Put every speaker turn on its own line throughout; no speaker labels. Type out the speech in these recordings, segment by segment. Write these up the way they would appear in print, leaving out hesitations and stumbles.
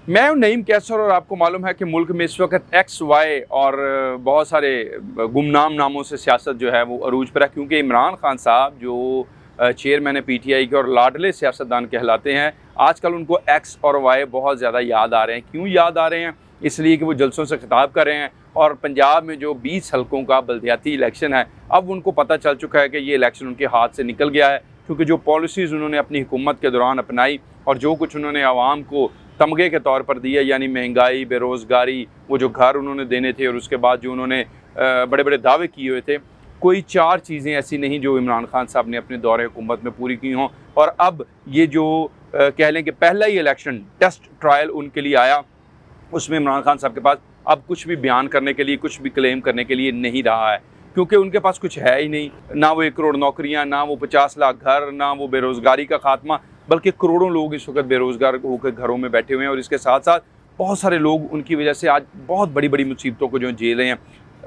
मैं हूं नईम कैसर और आपको मालूम है कि मुल्क में इस वक्त एक्स वाई और बहुत सारे गुमनाम नामों से सियासत जो है वो अरूज पर है, क्योंकि इमरान खान साहब जो चेयरमैन है पीटीआई के और लाडले सियासतदान कहलाते हैं, आजकल उनको एक्स और वाई बहुत ज़्यादा याद आ रहे हैं। क्यों याद आ रहे हैं? इसलिए कि वो जलसों से खिताब कर रहे हैं और पंजाब में जो 20 हलकों का बल्दियाती इलेक्शन है, अब उनको पता चल चुका है कि ये इलेक्शन उनके हाथ से निकल गया है, क्योंकि जो पॉलिसीज़ उन्होंने अपनी हुकूमत के दौरान अपनाई और जो कुछ उन्होंने आवाम को तमगे के तौर पर दिया, यानी महंगाई, बेरोज़गारी, वो जो घर उन्होंने देने थे और उसके बाद जो उन्होंने बड़े बड़े दावे किए हुए थे, कोई 4 चीज़ें ऐसी नहीं जो इमरान खान साहब ने अपने दौरे हुकूमत में पूरी की हों। और अब ये जो कह लें कि पहला ही इलेक्शन टेस्ट ट्रायल उनके लिए आया, उसमें इमरान खान साहब के पास अब कुछ भी बयान करने के लिए, कुछ भी क्लेम करने के लिए नहीं रहा है, क्योंकि उनके पास कुछ है ही नहीं। ना वो 1 करोड़ नौकरियां, ना वो 50 लाख घर, ना वो बेरोज़गारी का खात्मा, बल्कि करोड़ों लोग इस वक्त बेरोज़गार होकर घरों में बैठे हुए हैं। और इसके साथ साथ बहुत सारे लोग उनकी वजह से आज बहुत बड़ी बड़ी मुसीबतों को जो झेल रहे हैं।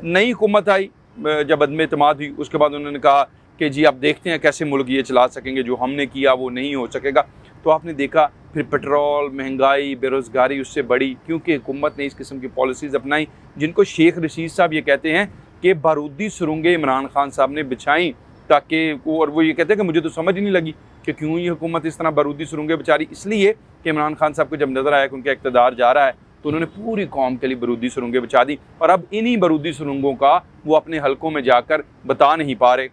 नई हुकूमत आई, जब अदम एतमाद हुई, उसके बाद उन्होंने कहा कि जी आप देखते हैं कैसे मुल्क ये चला सकेंगे, जो हमने किया वो नहीं हो सकेगा। तो आपने देखा फिर पेट्रोल, महंगाई, बेरोज़गारी उससे बढ़ी, क्योंकि हुकूमत ने इस किस्म की पॉलिसीज़ अपनाई जिनको शेख रशीद साहब ये कहते हैं कि बारूदी सुरंगें इमरान खान साहब ने बिछाई, ताकि वो ये कहते हैं कि मुझे तो समझ ही नहीं लगी कि क्यों ये हुकूमत इस तरह बारूदी सुरंगें बिछा रही। इसलिए कि इमरान खान साहब को जब नज़र आया कि उनका इक़्तिदार जा रहा है, तो उन्होंने पूरी कौम के लिए बारूदी सुरंगें बिछा दी। और अब इन्हीं बारूदी सुरंगों का वो अपने हलकों में जाकर बता नहीं पा रहे।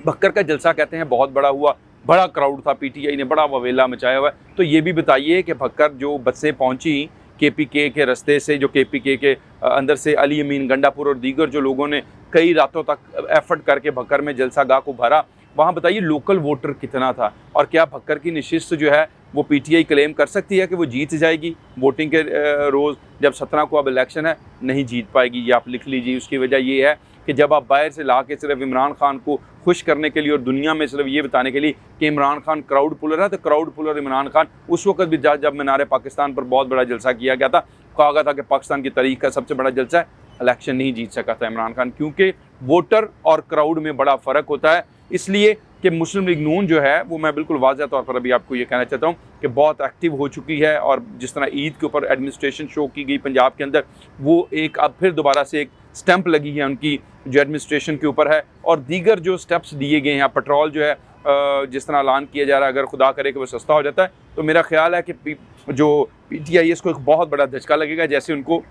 भक्कर का जलसा कहते हैं बहुत बड़ा हुआ, बड़ा क्राउड था, पीटीआई ने बड़ा ववेला मचाया हुआ है। तो ये भी बताइए कि भक्कर जो बसें पहुंची केपीके के रास्ते से, जो केपीके के अंदर से अली अमीन गंडापुर और दीगर जो लोगों ने कई रातों तक एफर्ट करके भक्कर में जलसा गाह को भरा, वहाँ बताइए लोकल वोटर कितना था। और क्या भक्कर की नशिस्त जो है वो पीटीआई क्लेम कर सकती है कि वो जीत जाएगी वोटिंग के रोज़, जब 17 को अब इलेक्शन है? नहीं जीत पाएगी, ये आप लिख लीजिए। उसकी वजह ये है कि जब आप बाहर से ला के सिर्फ इमरान खान को खुश करने के लिए और दुनिया में सिर्फ ये बताने के लिए कि इमरान खान क्राउड पुलर है, तो क्राउड पुलर इमरान खान उस वक्त भी जब मीनार पाकिस्तान पर बहुत बड़ा जलसा किया गया था, कहा गया था कि पाकिस्तान की तारीख का सबसे बड़ा जलसा है, इलेक्शन नहीं जीत सका था इमरान खान, क्योंकि वोटर और क्राउड में बड़ा फ़र्क होता है। इसलिए कि मुस्लिम लीग नून जो है वो, मैं बिल्कुल वाज़ह तौर पर अभी आपको ये कहना चाहता हूँ कि बहुत एक्टिव हो चुकी है। और जिस तरह ईद के ऊपर एडमिनिस्ट्रेशन शो की गई पंजाब के अंदर, वो एक अब फिर दोबारा से एक स्टैंप लगी है उनकी जो एडमिनिस्ट्रेशन के ऊपर है। और दीगर जो स्टेप्स दिए गए हैं, पेट्रोल जो है जिस तरह ऐलान किया जा रहा है, अगर खुदा करे कि वो सस्ता हो जाता है, तो मेरा ख्याल है कि जो पीटीआई को एक बहुत बड़ा धचका लगेगा। जैसे उनको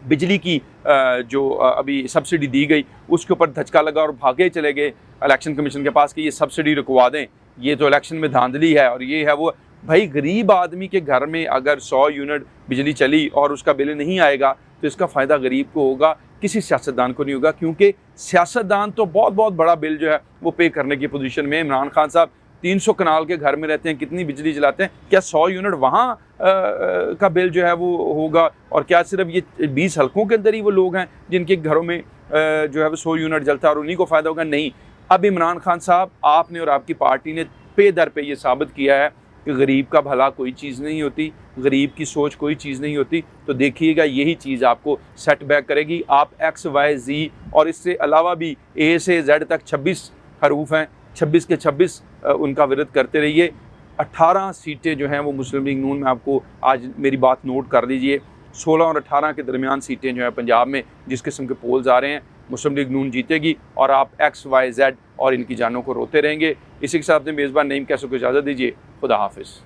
बिजली की जो अभी सब्सिडी दी गई, उसके ऊपर धचका लगा और भागे चले गए इलेक्शन कमीशन के पास कि ये सब्सिडी रुकवा दें, ये तो इलेक्शन में धांधली है और ये है वो। भाई, गरीब आदमी के घर में अगर 100 यूनिट बिजली चली और उसका बिल नहीं आएगा, तो इसका फ़ायदा गरीब को होगा, किसी सियासतदान को नहीं होगा, क्योंकि सियासतदान तो बहुत बहुत बड़ा बिल जो है वो पे करने की पोजीशन में। इमरान खान साहब 300 कनाल के घर में रहते हैं, कितनी बिजली जलाते हैं? क्या 100 यूनिट वहाँ का बिल जो है वो होगा? और क्या सिर्फ ये 20 हलकों के अंदर ही वो लोग हैं जिनके घरों में जो है वो 100 यूनिट जलता है और उन्हीं को फ़ायदा होगा? नहीं। अब इमरान खान साहब, आपने और आपकी पार्टी ने पे दर पे ये साबित किया है कि गरीब का भला कोई चीज़ नहीं होती, गरीब की सोच कोई चीज़ नहीं होती। तो देखिएगा, यही चीज़ आपको सेट बैक करेगी। आप एक्स, वाई, जी और इससे अलावा भी ए से जेड तक 26 हरूफ हैं, 26 के 26 उनका विरोध करते रहिए। 18 सीटें जो हैं वो मुस्लिम लीग नून में, आपको आज मेरी बात नोट कर लीजिए, 16 और 18 के दरमियान सीटें जो हैं पंजाब में, जिस किस्म के पोल्स आ रहे हैं, मुस्लिम लीग नून जीतेगी और आप एक्स, वाई, जेड और इनकी जानों को रोते रहेंगे। इसी के साथ अपने मेज़बान नईम कैसर को इजाज़त दीजिए। खुदा हाफिज़।